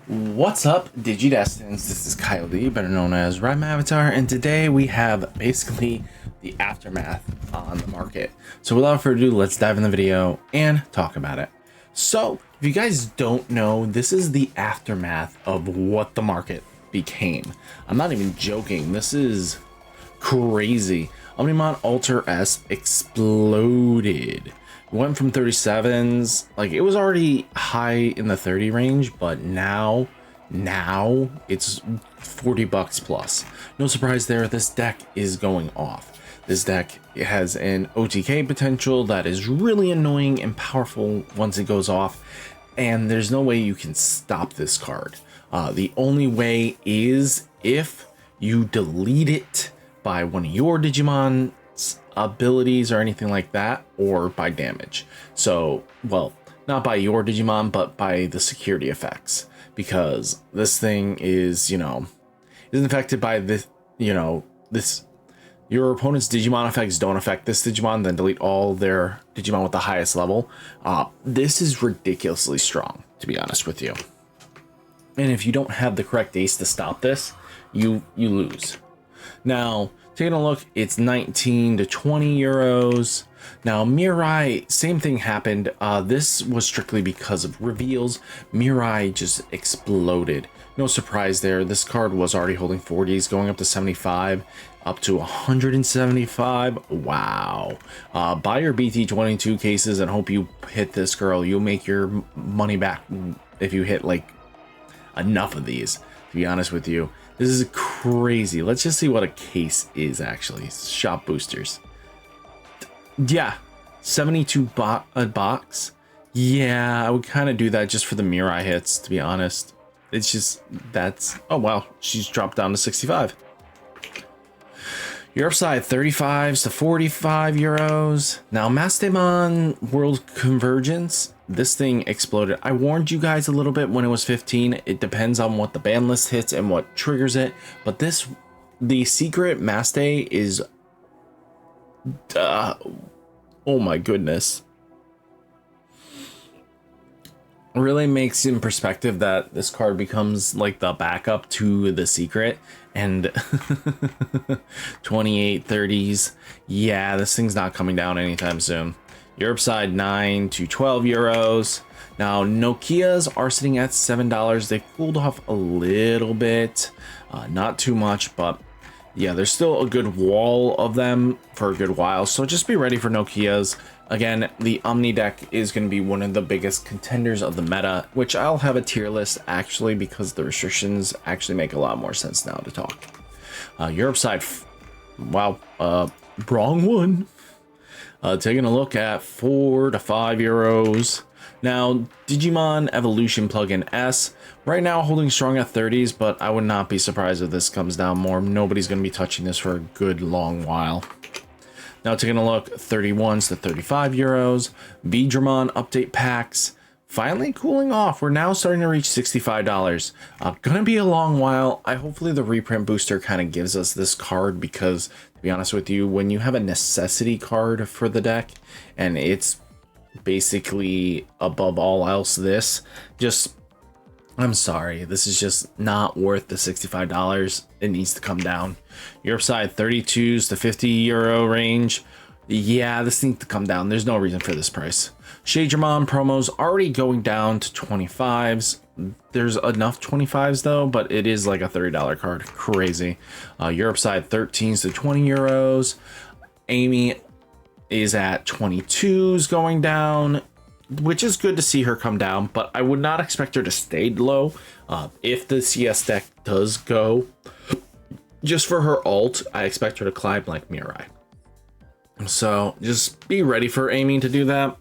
What's up, Digidestins? This is Kyle D, better known as RideMyAvatar, and today we have basically the aftermath on the market. So without further ado, let's dive in the video and talk about it. So, if you guys don't know, this is the aftermath of what the market became. I'm not even joking, this is crazy. Omnimon Alter-S exploded. Went from 37s, like it was already high in the 30 range, but now it's 40 bucks plus. No surprise there, this deck is going off. This deck has an OTK potential that is really annoying and powerful once it goes off, and there's no way you can stop this card. The only way is if you delete it by one of your Digimon abilities or anything like that, or by damage. So, well, not by your Digimon, but by the security effects, because this thing is, isn't affected by this, your opponent's Digimon effects don't affect this Digimon, then delete all their Digimon with the highest level. This is ridiculously strong, to be honest with you. And if you don't have the correct ace to stop this, you lose. Now, taking a look, it's 19 to 20 euros. Now, Mirei, same thing happened. This was strictly because of reveals. Mirei just exploded. No surprise there. This card was already holding 40s, going up to 75, up to 175. Wow. Buy your BT22 cases and hope you hit this girl. You'll make your money back if you hit like enough of these, to be honest with you. This is crazy. Let's just see what a case is actually. Shop boosters. Yeah, 72 a box. Yeah, I would kind of do that just for the Mirei hits, to be honest. It's just, that's, oh wow, she's dropped down to 65. Europe side, 35s to 45 euros. Now, Mastemon World Convergence, this thing exploded. I warned you guys a little bit when it was 15. It depends on what the ban list hits and what triggers it. But the secret Maste is, oh my goodness. Really makes in perspective that this card becomes like the backup to the secret. And 28, 30s. Yeah, this thing's not coming down anytime soon. Europe side, 9 to 12 euros. Now, Nokia's are sitting at $7. They cooled off a little bit, not too much, but yeah, there's still a good wall of them for a good while. So just be ready for Nokia's. Again, the Omni deck is going to be one of the biggest contenders of the meta, which I'll have a tier list actually, because the restrictions actually make a lot more sense now to talk. Europe side, wow, wrong one. Taking a look at 4 to 5 euros. Now, Digimon Evolution Plugin S, right now holding strong at 30s, but I would not be surprised if this comes down more. Nobody's going to be touching this for a good long while. Now, taking a look, 31s to 35 euros. Veedramon update packs, finally cooling off. We're now starting to reach $65. Gonna be a long while. Hopefully the reprint booster kind of gives us this card, because to be honest with you, when you have a necessity card for the deck and it's basically above all else this, just, I'm sorry, this is just not worth the $65. It needs to come down. Europe side, 32s to 50 euro range. Yeah, this needs to come down. There's no reason for this price. Veedramon promos already going down to 25s. There's enough 25s though, but it is like a $30 card. Crazy. Europe side, 13s to 20 euros. Amy is at 22s going down, which is good to see her come down, but I would not expect her to stay low. If the CS deck does go, just for her ult, I expect her to climb like Mirei. So just be ready for Amy to do that.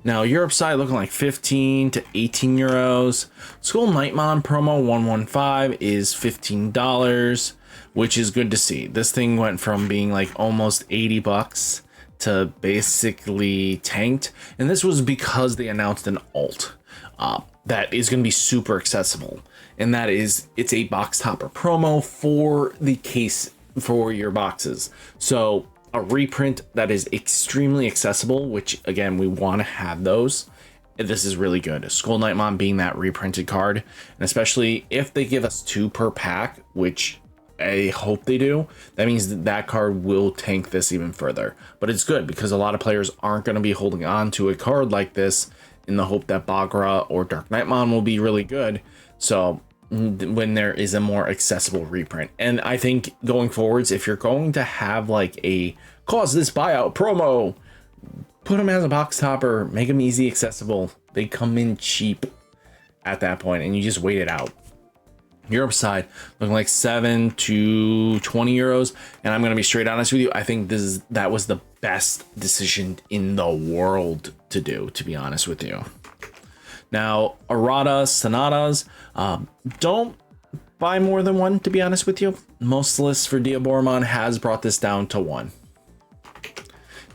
Now, Europe side looking like 15 to 18 euros. School Nightmon promo 115 is $15, which is good to see. This thing went from being like almost 80 bucks to basically tanked, and this was because they announced an alt that is going to be super accessible, and that is, it's a box topper promo for the case for your boxes. So a reprint that is extremely accessible, which again, we want to have those, this is really good. Skull Knightmon being that reprinted card, and especially if they give us 2 per pack, which I hope they do, that means that card will tank this even further. But it's good because a lot of players aren't going to be holding on to a card like this in the hope that Bagra or Dark Knightmon will be really good. So when there is a more accessible reprint, and I think going forwards, if you're going to have like a cause this buyout promo, put them as a box topper, make them easy accessible. They come in cheap at that point, and you just wait it out. Europe side looking like 7 to 20 euros, and I'm going to be straight honest with you. I think that was the best decision in the world to do, to be honest with you. Now, errata sonatas, don't buy more than 1, to be honest with you. Most lists for Diaboromon has brought this down to 1.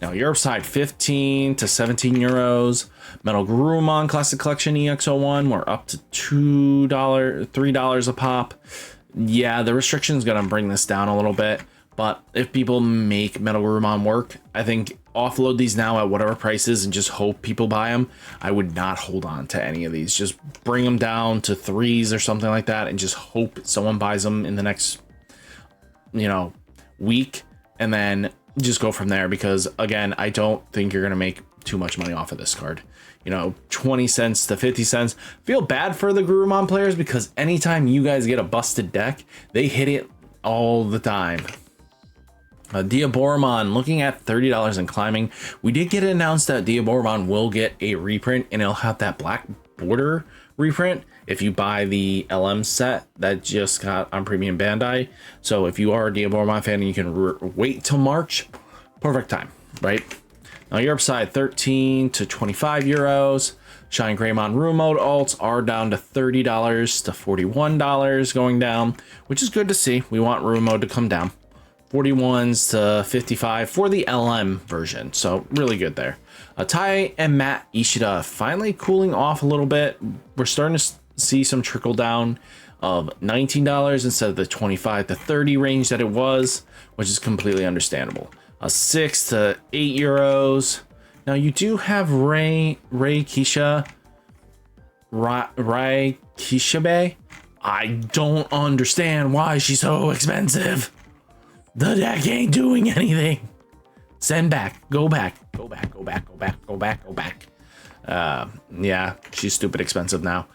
Now, Europe side, 15 to 17 euros. Metal Garurumon Classic Collection EX01, we're up to $2, $3 a pop. Yeah, the restriction's gonna bring this down a little bit, but if people make Metal Garurumon work, I think offload these now at whatever prices and just hope people buy them. I would not hold on to any of these. Just bring them down to 3s or something like that, and just hope someone buys them in the next, week, and then just go from there. Because again, I don't think you're gonna make too much money off of this card. 20 cents to 50 cents. Feel bad for the Garurumon players because anytime you guys get a busted deck, they hit it all the time. Diaboromon looking at $30 and climbing. We did get it announced that Diaboromon will get a reprint, and it'll have that black border reprint if you buy the LM set that just got on Premium Bandai. So if you are a Diaboromon fan and you can wait till March, perfect time, right? Now, Europe side, 13 to 25 euros. Shine Greymon Room Mode alts are down to $30 to $41 going down, which is good to see. We want Room Mode to come down. 41s to 55 for the LM version, so really good there. Tai and Matt Ishida finally cooling off a little bit. We're starting to see some trickle down of $19 instead of the 25 to 30 range that it was, which is completely understandable. 6 to 8 euros. Now you do have Rie Kishibe. I don't understand why she's so expensive. The deck ain't doing anything. Send back. Go back. Yeah, she's stupid expensive now.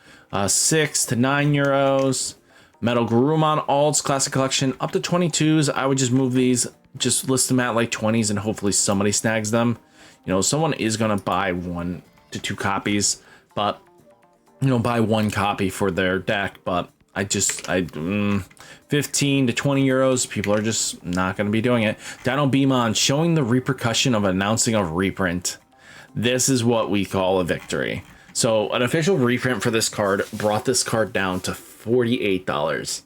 6 to 9 euros. Metal Garurumon Alts Classic Collection up to 22s. I would just move these, just list them at like 20s, and hopefully somebody snags them. Someone is gonna buy 1 to 2 copies, but buy 1 copy for their deck. But 15 to 20 euros, people are just not going to be doing it. DinoBeemon showing the repercussion of announcing a reprint. This is what we call a victory. So an official reprint for this card brought this card down to $48.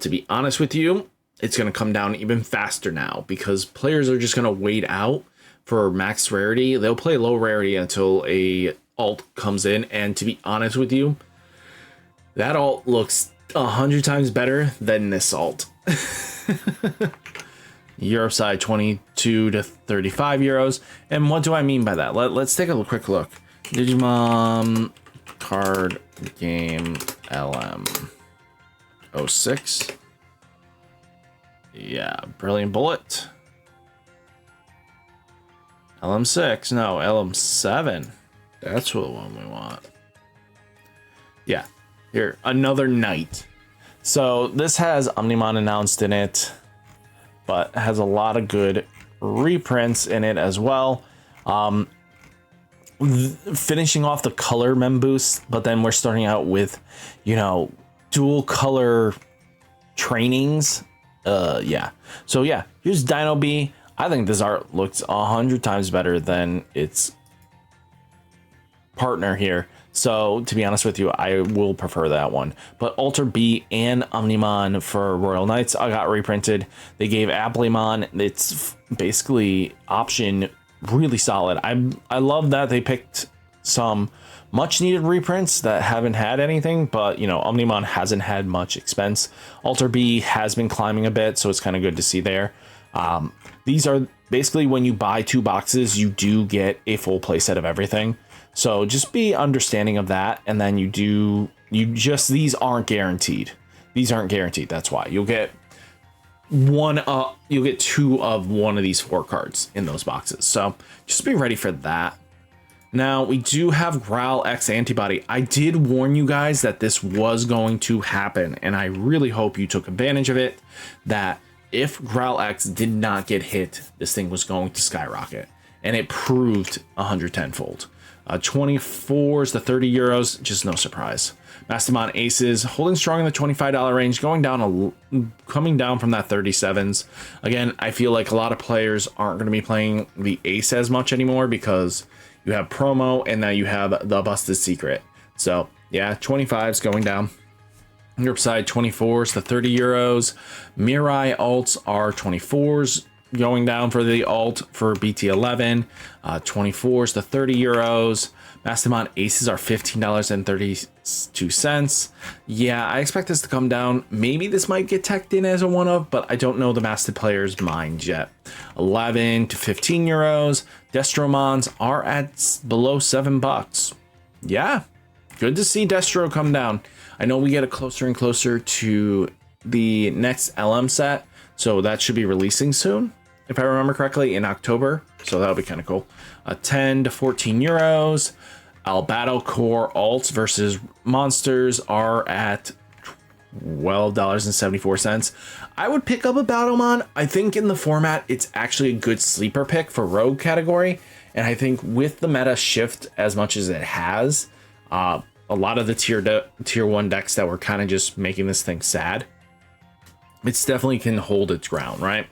To be honest with you, it's going to come down even faster now because players are just going to wait out for max rarity. They'll play low rarity until a alt comes in, and to be honest with you, that alt looks 100 times better than this alt. Europe side, 22 to 35 euros. And what do I mean by that? Let's take a quick look. Digimon card game LM 06. Yeah, Brilliant Bullet. LM6, no, LM7. That's what one we want. Yeah, here, another Knight. So this has Omnimon announced in it, but has a lot of good reprints in it as well. Finishing off the color mem boost, but then we're starting out with, dual color trainings. Yeah. So yeah, here's DinoBeemon. I think this art looks 100 times better than its partner here. So to be honest with you, I will prefer that one. But Alter B and Omnimon for Royal Knights, I got reprinted. They gave Abbadomon its basically option really solid. I love that they picked some much needed reprints that haven't had anything, but Omnimon hasn't had much expense. Alter B has been climbing a bit, so it's kind of good to see there. These are basically, when you buy 2 boxes, you do get a full play set of everything. So just be understanding of that. And then these aren't guaranteed. These aren't guaranteed. That's why you'll get you'll get 2 of one of these 4 cards in those boxes. So just be ready for that. Now we do have Growl X-Antibody. I did warn you guys that this was going to happen, and I really hope you took advantage of it, that if Growl X did not get hit, this thing was going to skyrocket, and it proved 110-fold. 24s to 30 euros, just no surprise. Mastemon Aces holding strong in the $25 range, coming down from that 37s. Again, I feel like a lot of players aren't going to be playing the Ace as much anymore because you have promo and now you have the Busted Secret. So yeah, 25s going down. Europe side, 24s to 30 euros. Mirei alts are 24s going down for the alt for BT11. 24s to 30 euros. Mastemon Aces are $15.32. Yeah, I expect this to come down. Maybe this might get teched in as a one-of, but I don't know the Masted players' mind yet. 11 to 15 euros. Destromons are at below $7. Yeah, good to see Destro come down. I know we get closer and closer to the next LM set, so that should be releasing soon, if I remember correctly, in October. So that'll be kind of cool. 10 to 14 euros. Abbadomon Core alts versus monsters are at $12.74. I would pick up Abbadomon. I think in the format, it's actually a good sleeper pick for rogue category. And I think with the meta shift as much as it has, a lot of the tier 1 decks that were kind of just making this thing sad, it's definitely can hold its ground, right?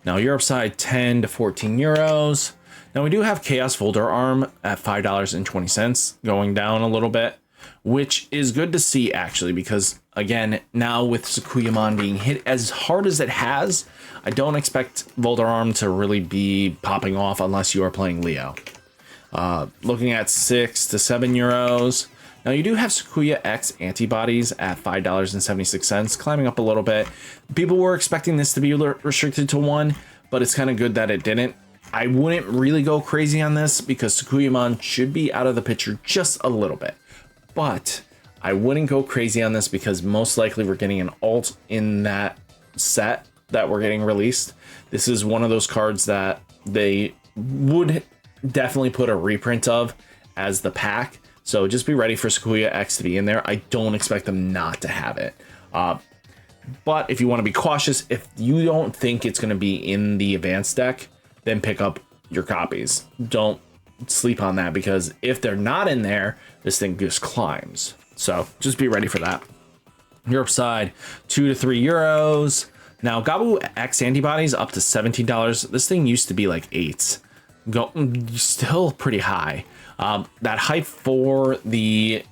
Now Europe side, 10 to 14 euros. Now we do have Chaos Volder Arm at $5.20, going down a little bit, which is good to see actually, because again, now with Sakuyamon being hit as hard as it has, I don't expect Volder Arm to really be popping off unless you are playing Leo. Looking at 6 to 7 euros. Now you do have Sakuya X antibodies at $5.76, climbing up a little bit. People were expecting this to be restricted to 1, but it's kind of good that it didn't. I wouldn't really go crazy on this because Sakuyamon should be out of the picture just a little bit. But I wouldn't go crazy on this because most likely we're getting an alt in that set that we're getting released. This is one of those cards that they would definitely put a reprint of as the pack. So just be ready for Sakuya X to be in there. I don't expect them not to have it. But if you want to be cautious, if you don't think it's going to be in the advanced deck, then pick up your copies. Don't sleep on that, because if they're not in there, this thing just climbs. So just be ready for that. Europe side, 2 to 3 euros. Now Gabu X antibodies up to $17. This thing used to be like 8s. Still pretty high. That hype for the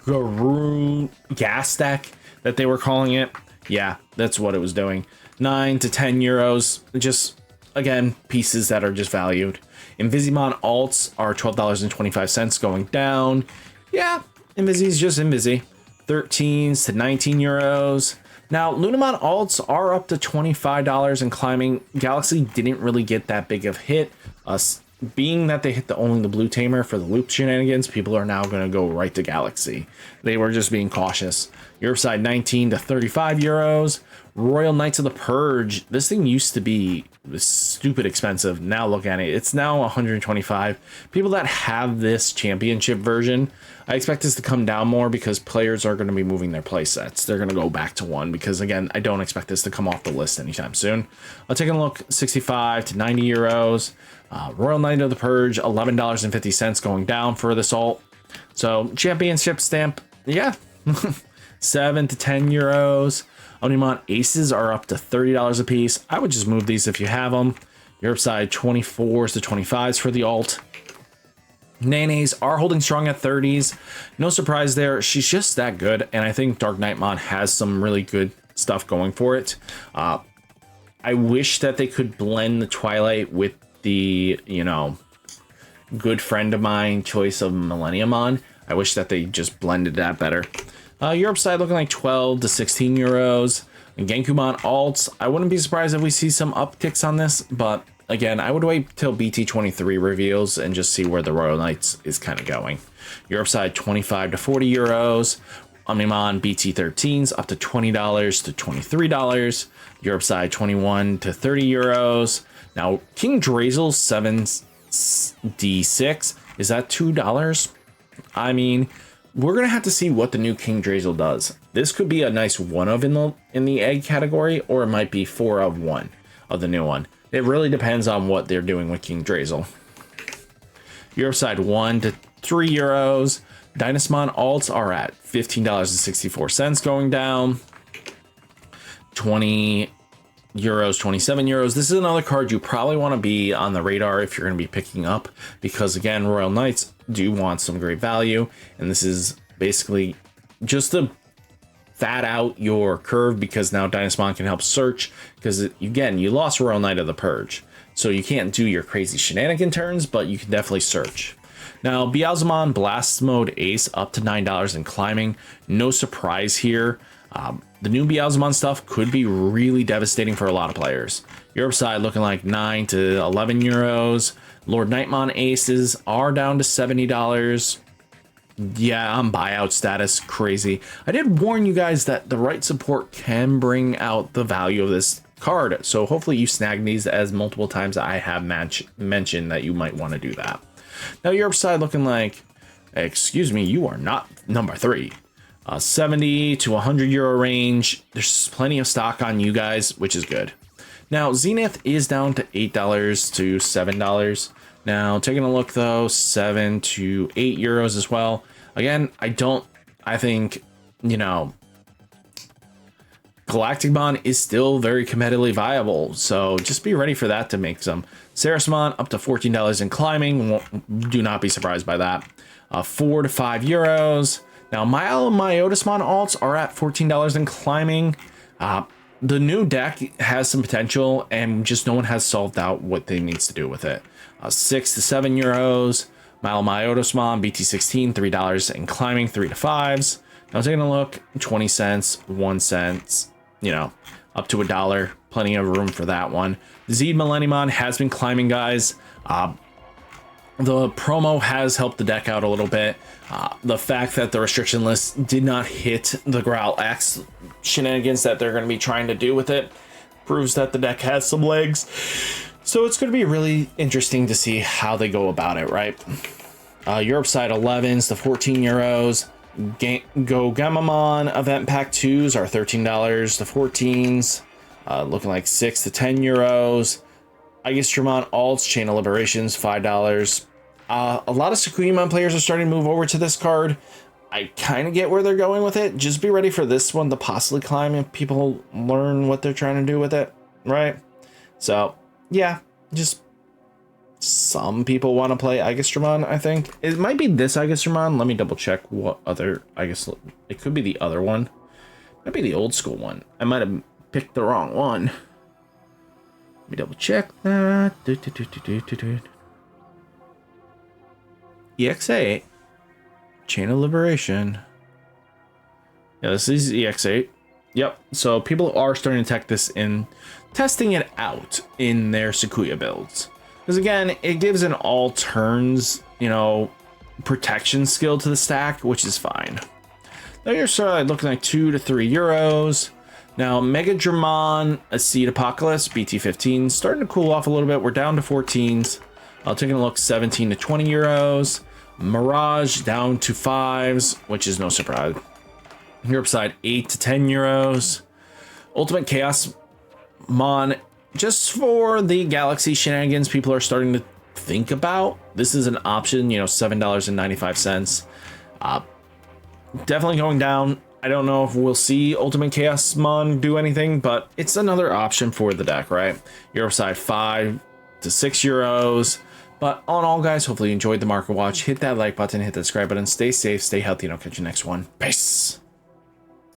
Guru gas deck that they were calling it, yeah, that's what it was doing. 9 to 10 euros. Just again, pieces that are just valued. Invisimon alts are $12.25, going down. Yeah, Invisi's just Invisi. 13s to 19 euros. Now, Lunamon alts are up to $25 and climbing. Galaxy didn't really get that big of hit. Being that they hit only the blue tamer for the loop shenanigans, people are now going to go right to Galaxy. They were just being cautious. Europe side, 19 to 35 euros. Royal Knights of the Purge. This thing used to be stupid expensive. Now look at it. It's now 125. People that have this championship version, I expect this to come down more because players are going to be moving their play sets. They're going to go back to 1 because, again, I don't expect this to come off the list anytime soon. I'll take a look. 65 to 90 euros. Royal Knight of the Purge, $11.50, going down for this alt. So championship stamp, yeah. 7 to 10 euros. Omnimon Aces are up to $30 a piece. I would just move these if you have them. Europe side, 24s to 25s for the alt. Nenes are holding strong at 30s. No surprise there. She's just that good. And I think LordKnightmon has some really good stuff going for it. I wish that they could blend the Twilight with the, good friend of mine choice of Millenniumon. I wish that they just blended that better. Europe side looking like 12 to 16 euros. And Genkumon alts, I wouldn't be surprised if we see some upticks on this, but again, I would wait till BT23 reveals and just see where the Royal Knights is kind of going. Europe side 25 to 40 euros. Omnimon BT13s up to $20 to $23. Europe side 21 to 30 euros. Now, King Drazel 7D6, is that $2? I mean, we're gonna have to see what the new King Drazel does. This could be a nice one of in the egg category, or it might be 4 of 1 of the new one. It really depends on what they're doing with King Drazel. Europe side 1 to 3 euros. Dynasmon alts are at $15.64 going down. 20 euros, 27 euros. This is another card you probably want to be on the radar if you're going to be picking up, because again, Royal Knights do want some great value, and this is basically just to fat out your curve, because now Dynasmon can help search, because again, you lost Royal Knight of the Purge, so you can't do your crazy shenanigan turns, but you can definitely search. Now, Beelzemon Blast Mode Ace up to $9 and climbing. No surprise here. The new Beelzemon stuff could be really devastating for a lot of players. Europe side looking like 9 to 11 euros. LordKnightmon Aces are down to $70. Yeah, on buyout status, crazy. I did warn you guys that the right support can bring out the value of this card, so hopefully you snag these, as multiple times I have mentioned that you might want to do that. Now, Europe side looking like, excuse me, you are not number 3. 70 to 100 euro range. There's plenty of stock on you guys, which is good. Now, Zenith is down to $8 to $7. Now, taking a look though, 7 to 8 euros as well. Again, I think, you know, Galacticmon is still very competitively viable, so just be ready for that to make some. Sakuya up to $14 and climbing. Do not be surprised by that. 4 to 5 euros. Now, Mastemon alts are at $14 and climbing. The new deck has some potential, and just no one has solved out what they needs to do with it. 6 to 7 euros. Mastemon BT16 $3 and climbing, 3 to 5s. Now, taking a look, 20 cents, 1 cent, you know, up to $1. Plenty of room for that one. Zed Millenniumon has been climbing, guys. The promo has helped the deck out a little bit. The fact that the restriction list did not hit the Growl X shenanigans that they're going to be trying to do with it proves that the deck has some legs. So it's going to be really interesting to see how they go about it, right? Europe side 11s to 14 euros. Go Gamamon event pack 2s are $13 to 14s. Looking like 6 to 10 euros. Aigisdramon alts Chain of Liberations $5. A lot of Sakuya players are starting to move over to this card. I kind of get where they're going with it. Just be ready for this one to possibly climb if people learn what they're trying to do with it, right? So yeah, just some people want to play Aigisdramon. I think it might be this Aigisdramon. Let me double check what other. I guess it could be the other one. Might be the old school one. I might have picked the wrong one. Let me double check that. EX8. Chain of Liberation. Yeah, this is EX8. Yep. So people are starting to testing it out in their Sakuya builds. Because again, it gives an all turns, you know, protection skill to the stack, which is fine. Now you're sort of looking like 2 to 3 euros. Now, Veedramon, Acid Apocalypse, BT15, starting to cool off a little bit. We're down to 14s. Taking a look, 17 to 20 euros. Mirage down to 5s, which is no surprise. Europe side, 8 to 10 euros. Ultimate Chaosmon, just for the Galaxy shenanigans people are starting to think about. This is an option, you know, $7.95. Definitely going down. I don't know if we'll see Ultimate Chaosmon do anything, but it's another option for the deck, right? Europe side 5 to 6 euros. But all in all, guys, hopefully you enjoyed the Market Watch. Hit that like button, hit that subscribe button. Stay safe, stay healthy, and I'll catch you next one. Peace.